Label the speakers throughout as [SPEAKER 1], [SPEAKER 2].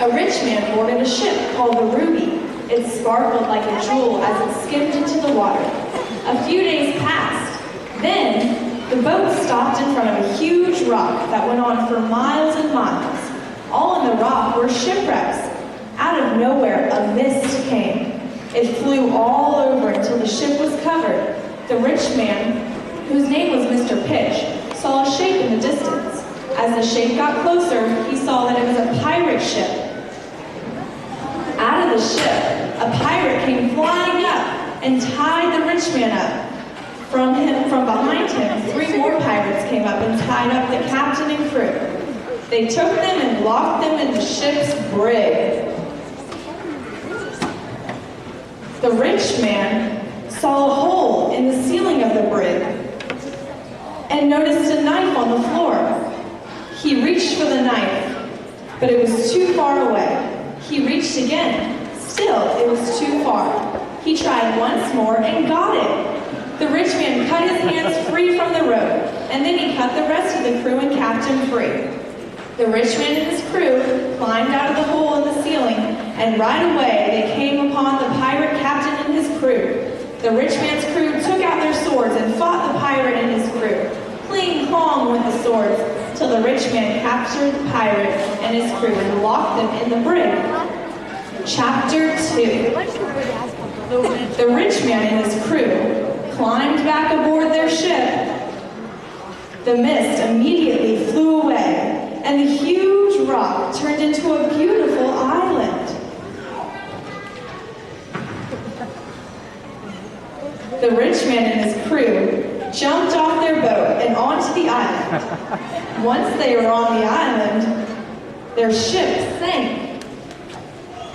[SPEAKER 1] A rich man boarded a ship called the Ruby. It sparkled like a jewel as it skimmed into the water. A few days passed. Then the boat stopped in front of a huge rock that went on for miles and miles. All in the rock were shipwrecks. Out of nowhere, a mist came. It flew all over until the ship was covered. The rich man, whose name was Mr. Pitch, saw a shape in the distance. As the shape got closer, he saw that it was a pirate ship. Out of the ship, a pirate came flying up and tied the rich man up. From behind him, 3 more pirates came up and tied up the captain and crew. They took them and locked them in the ship's brig. The rich man saw a hole in the ceiling of the brig and noticed a knife on the floor. He reached for the knife, but it was too far away. He reached again. Still, it was too far. He tried once more and got it. The rich man cut his hands free from the rope, and then he cut the rest of the crew and captain free. The rich man and his crew climbed out of the hole in the ceiling, and right away they came upon the pirate captain and his crew. The rich man's crew took out their swords and fought the pirate and his crew, cling clong with the swords, till the rich man captured the pirate and his crew and locked them in the brig. Chapter 2. The rich man and his crew climbed back aboard their ship. The mist immediately flew away, and the huge rock turned into a beautiful island. The rich man and his crew jumped off their boat and onto the island. Once they were on the island, their ship sank.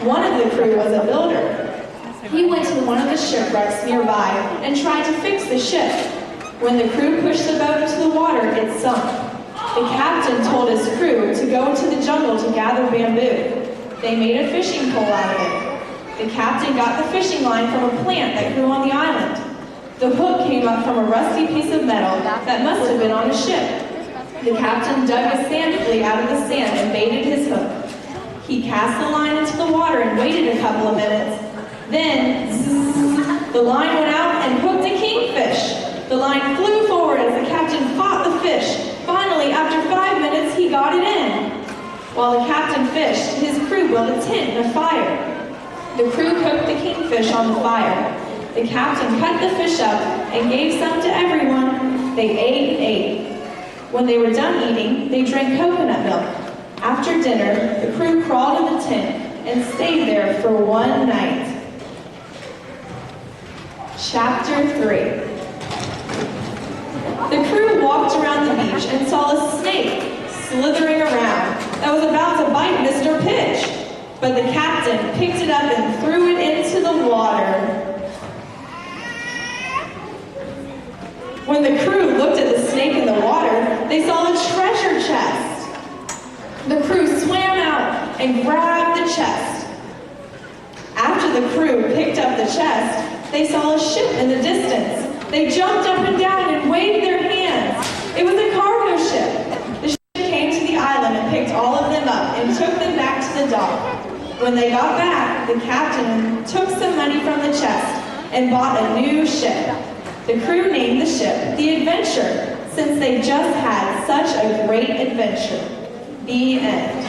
[SPEAKER 1] One of the crew was a builder. He went to one of the shipwrecks nearby and tried to fix the ship. When the crew pushed the boat into the water, it sunk. The captain told his crew to go into the jungle to gather bamboo. They made a fishing pole out of it. The captain got the fishing line from a plant that grew on the island. The hook came up from a rusty piece of metal that must have been on a ship. The captain dug a sand flea out of the sand and baited his hook. He cast the line into the water and waited a couple of minutes. Then, zzz, the line went out and hooked a kingfish. The line flew forward as the captain fought the fish. Finally, after 5 minutes, he got it in. While the captain fished, his crew built a tent and a fire. The crew cooked the kingfish on the fire. The captain cut the fish up and gave some to everyone. They ate and ate. When they were done eating, they drank coconut milk. After dinner, the crew crawled in the tent and stayed there for one night. Chapter 3. The crew walked around the beach and saw a snake slithering around that was about to bite Mr. Pitch. But the captain picked it up and threw it into the water. When the crew looked at the snake in the water, they saw a treasure chest. The crew swam out and grabbed the chest. After the crew picked up the chest, they saw a ship in the distance. They jumped up and down and waved their hands. It was a cargo ship. The ship came to the island and picked all of them up and took them back to the dock. When they got back, the captain took some money from the chest and bought a new ship. The crew named the ship the Adventure, since they just had such a great adventure. The end.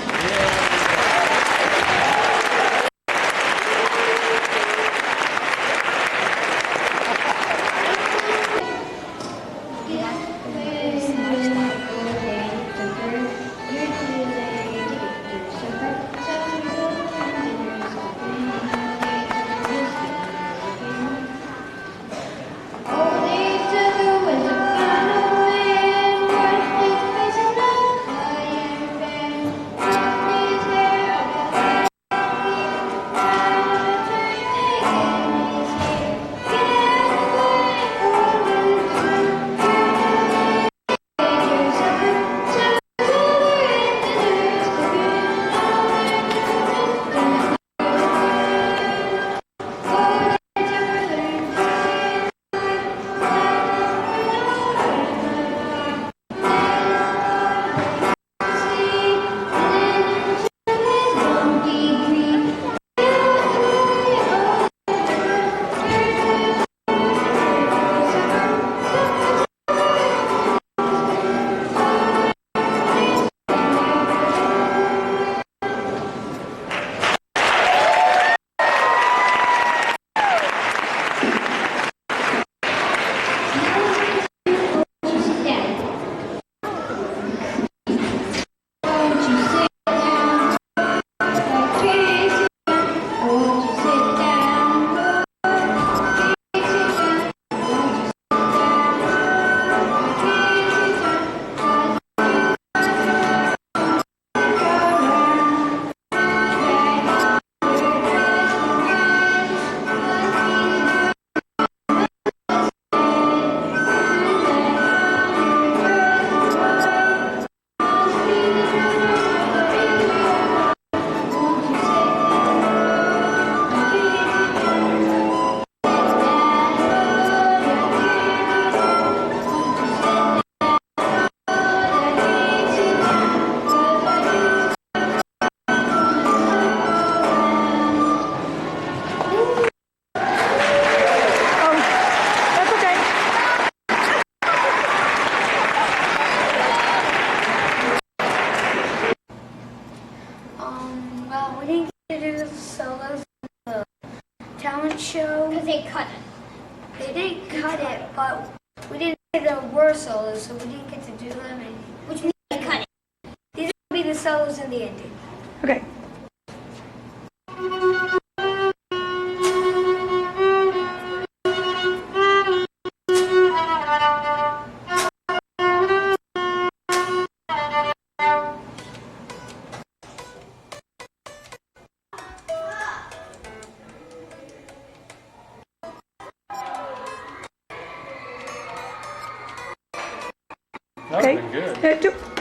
[SPEAKER 2] 4 solos, so we didn't get to do them, which means we cut it. These will be the solos in the ending.
[SPEAKER 3] Okay.
[SPEAKER 4] That would have been good.
[SPEAKER 3] Okay.